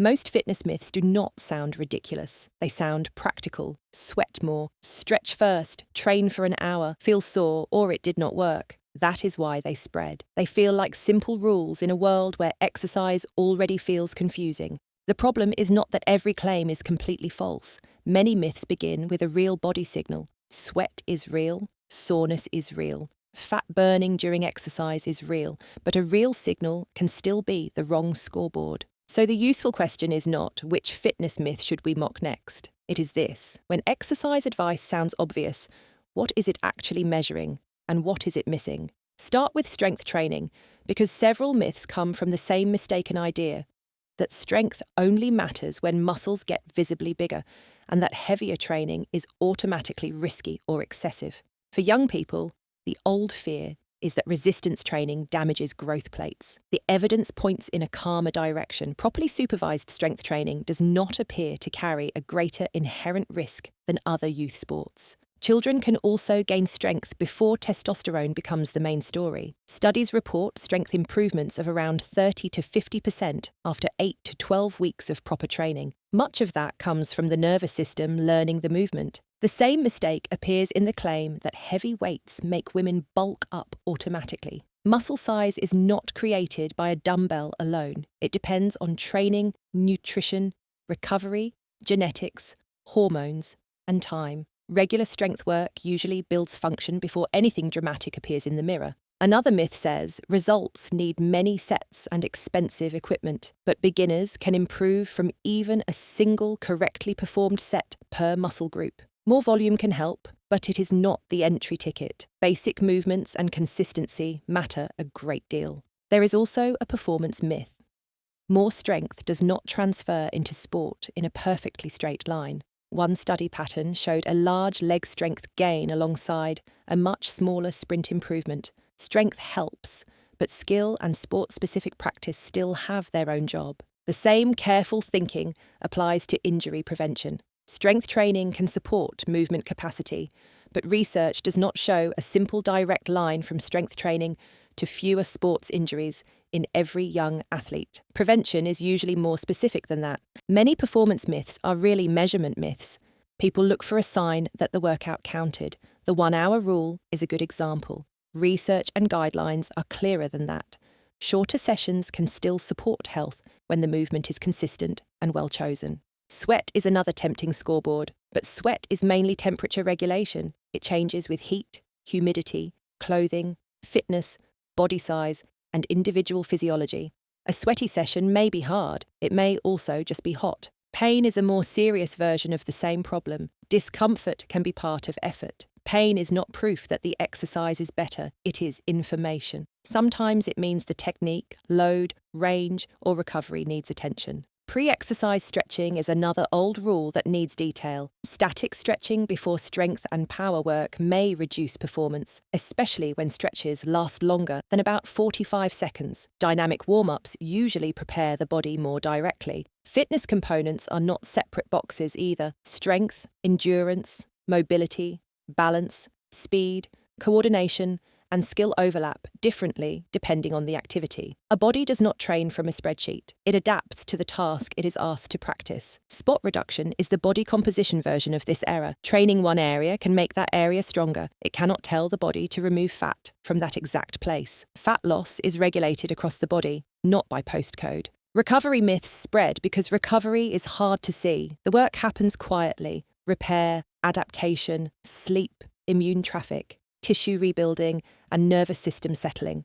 Most fitness myths do not sound ridiculous. They sound practical. Sweat more, stretch first, train for an hour, feel sore, or it did not work. That is why they spread. They feel like simple rules in a world where exercise already feels confusing. The problem is not that every claim is completely false. Many myths begin with a real body signal. Sweat is real, soreness is real, fat burning during exercise is real, but a real signal can still be the wrong scoreboard. So the useful question is not which fitness myth should we mock next. It is this: when exercise advice sounds obvious, what is it actually measuring and what is it missing? Start with strength training, because several myths come from the same mistaken idea, that strength only matters when muscles get visibly bigger, and that heavier training is automatically risky or excessive. For young people, the old fear is that resistance training damages growth plates. The evidence points in a calmer direction. Properly supervised strength training does not appear to carry a greater inherent risk than other youth sports. Children can also gain strength before testosterone becomes the main story. Studies report strength improvements of around 30 to 50% after 8 to 12 weeks of proper training. Much of that comes from the nervous system learning the movement. The same mistake appears in the claim that heavy weights make women bulk up automatically. Muscle size is not created by a dumbbell alone. It depends on training, nutrition, recovery, genetics, hormones, and time. Regular strength work usually builds function before anything dramatic appears in the mirror. Another myth says results need many sets and expensive equipment, but beginners can improve from even a single correctly performed set per muscle group. More volume can help, but it is not the entry ticket. Basic movements and consistency matter a great deal. There is also a performance myth. More strength does not transfer into sport in a perfectly straight line. One study pattern showed a large leg strength gain alongside a much smaller sprint improvement. Strength helps, but skill and sport-specific practice still have their own job. The same careful thinking applies to injury prevention. Strength training can support movement capacity, but research does not show a simple direct line from strength training to fewer sports injuries in every young athlete. Prevention is usually more specific than that. Many performance myths are really measurement myths. People look for a sign that the workout counted. The 1-hour rule is a good example. Research and guidelines are clearer than that. Shorter sessions can still support health when the movement is consistent and well chosen. Sweat is another tempting scoreboard, but sweat is mainly temperature regulation. It changes with heat, humidity, clothing, fitness, body size, and individual physiology. A sweaty session may be hard. It may also just be hot. Pain is a more serious version of the same problem. Discomfort can be part of effort. Pain is not proof that the exercise is better. It is information. Sometimes it means the technique, load, range, or recovery needs attention. Pre-exercise stretching is another old rule that needs detail. Static stretching before strength and power work may reduce performance, especially when stretches last longer than about 45 seconds. Dynamic warm-ups usually prepare the body more directly. Fitness components are not separate boxes either. Strength, endurance, mobility, balance, speed, coordination, and skill overlap differently depending on the activity. A body does not train from a spreadsheet. It adapts to the task it is asked to practice. Spot reduction is the body composition version of this error. Training one area can make that area stronger. It cannot tell the body to remove fat from that exact place. Fat loss is regulated across the body, not by postcode. Recovery myths spread because recovery is hard to see. The work happens quietly. Repair, adaptation, sleep, immune traffic, tissue rebuilding, and nervous system settling.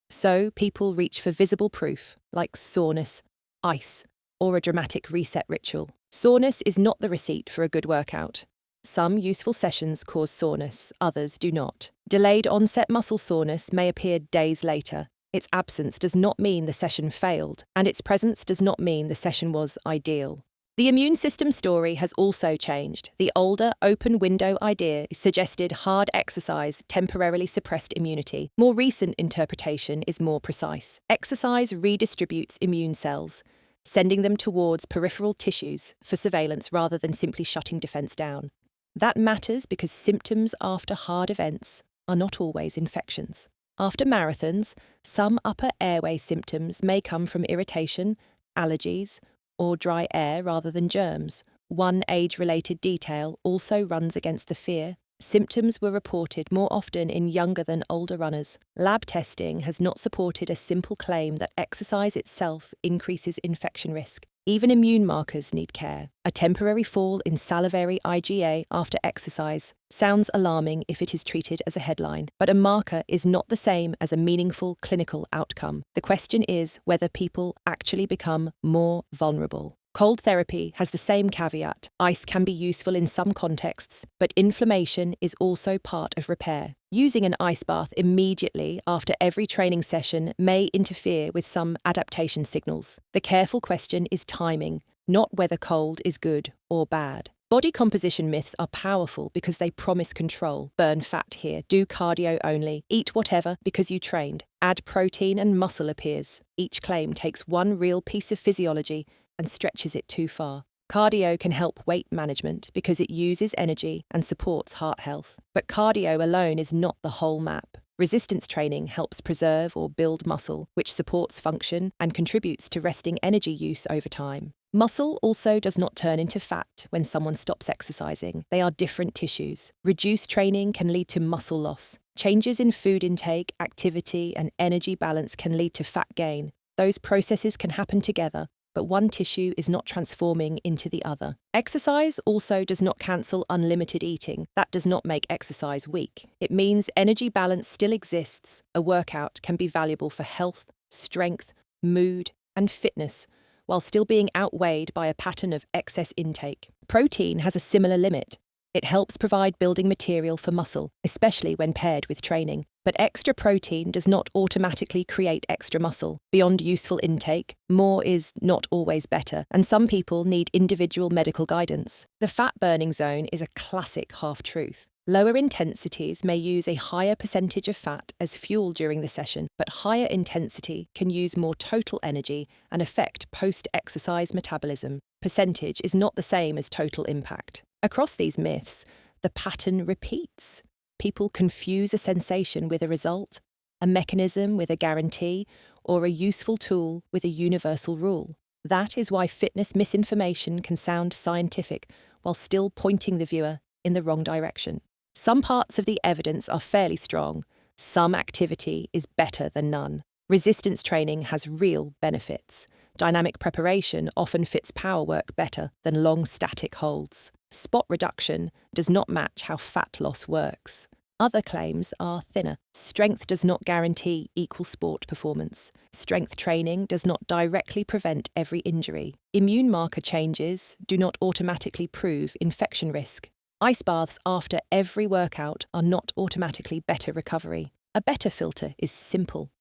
So people reach for visible proof, like soreness, ice, or a dramatic reset ritual. Soreness is not the receipt for a good workout. Some useful sessions cause soreness, others do not. Delayed onset muscle soreness may appear days later. Its absence does not mean the session failed, and its presence does not mean the session was ideal. The immune system story has also changed. The older, open window idea suggested hard exercise temporarily suppressed immunity. More recent interpretation is more precise. Exercise redistributes immune cells, sending them towards peripheral tissues for surveillance rather than simply shutting defense down. That matters because symptoms after hard events are not always infections. After marathons, some upper airway symptoms may come from irritation, allergies, or dry air rather than germs. One age-related detail also runs against the fear. Symptoms were reported more often in younger than older runners. Lab testing has not supported a simple claim that exercise itself increases infection risk. Even immune markers need care. A temporary fall in salivary IgA after exercise sounds alarming if it is treated as a headline, but a marker is not the same as a meaningful clinical outcome. The question is whether people actually become more vulnerable. Cold therapy has the same caveat. Ice can be useful in some contexts, but inflammation is also part of repair. Using an ice bath immediately after every training session may interfere with some adaptation signals. The careful question is timing, not whether cold is good or bad. Body composition myths are powerful because they promise control. Burn fat here, do cardio only, eat whatever because you trained. Add protein and muscle appears. Each claim takes one real piece of physiology and stretches it too far. Cardio can help weight management because it uses energy and supports heart health. But cardio alone is not the whole map. Resistance training helps preserve or build muscle, which supports function and contributes to resting energy use over time. Muscle also does not turn into fat when someone stops exercising. They are different tissues. Reduced training can lead to muscle loss. Changes in food intake, activity, and energy balance can lead to fat gain. Those processes can happen together, but one tissue is not transforming into the other. Exercise also does not cancel unlimited eating. That does not make exercise weak. It means energy balance still exists. A workout can be valuable for health, strength, mood, and fitness, while still being outweighed by a pattern of excess intake. Protein has a similar limit. It helps provide building material for muscle, especially when paired with training. But extra protein does not automatically create extra muscle. Beyond useful intake, more is not always better, and some people need individual medical guidance. The fat-burning zone is a classic half-truth. Lower intensities may use a higher percentage of fat as fuel during the session, but higher intensity can use more total energy and affect post-exercise metabolism. Percentage is not the same as total impact. Across these myths, the pattern repeats. People confuse a sensation with a result, a mechanism with a guarantee, or a useful tool with a universal rule. That is why fitness misinformation can sound scientific while still pointing the viewer in the wrong direction. Some parts of the evidence are fairly strong. Some activity is better than none. Resistance training has real benefits. Dynamic preparation often fits power work better than long static holds. Spot reduction does not match how fat loss works. Other claims are thinner. Strength does not guarantee equal sport performance. Strength training does not directly prevent every injury. Immune marker changes do not automatically prove infection risk. Ice baths after every workout are not automatically better recovery. A better filter is simple.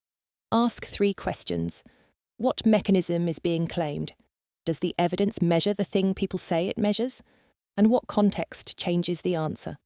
Ask 3 questions. What mechanism is being claimed? Does the evidence measure the thing people say it measures? And what context changes the answer?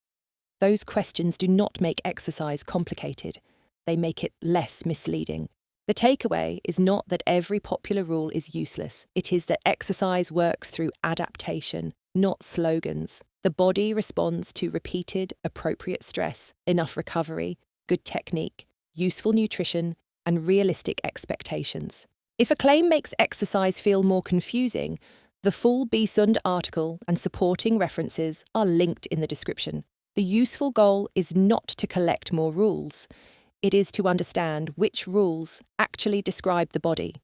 Those questions do not make exercise complicated. They make it less misleading. The takeaway is not that every popular rule is useless. It is that exercise works through adaptation, not slogans. The body responds to repeated, appropriate stress, enough recovery, good technique, useful nutrition, and realistic expectations. If a claim makes exercise feel more confusing, the full BeSund article and supporting references are linked in the description. The useful goal is not to collect more rules. It is to understand which rules actually describe the body.